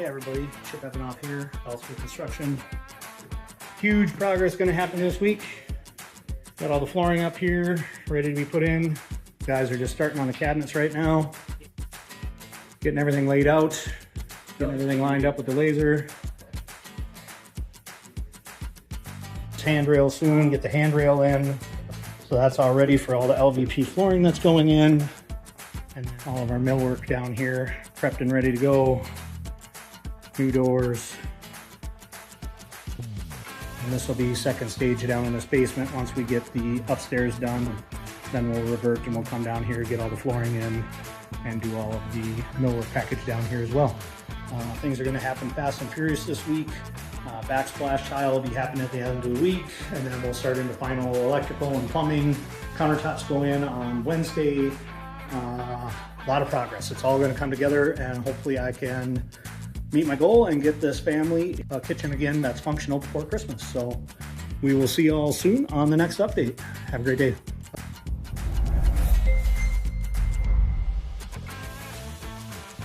Hey everybody, Chip Evanoff here, Elsewhere Construction. Huge progress going to happen this week. Got all the flooring up here, ready to be put in. Guys are just starting on the cabinets right now. Getting everything laid out, getting everything lined up with the laser. Handrail soon, get the handrail in. So that's all ready for all the LVP flooring that's going in. And then all of our millwork down here, prepped and ready to go. New doors. And this will be second stage down in this basement. Once we get the upstairs done, then we'll revert and we'll come down here, get all the flooring in, and do all of the millwork package down here as well. Things are going to happen fast and furious this week. Backsplash tile will be happening at the end of the week, and then we'll start into final electrical and plumbing. Countertops go in on Wednesday. A lot of progress. It's all going to come together, and hopefully I can meet my goal and get this family a kitchen again that's functional before Christmas. So we will see you all soon on the next update. Have a great day.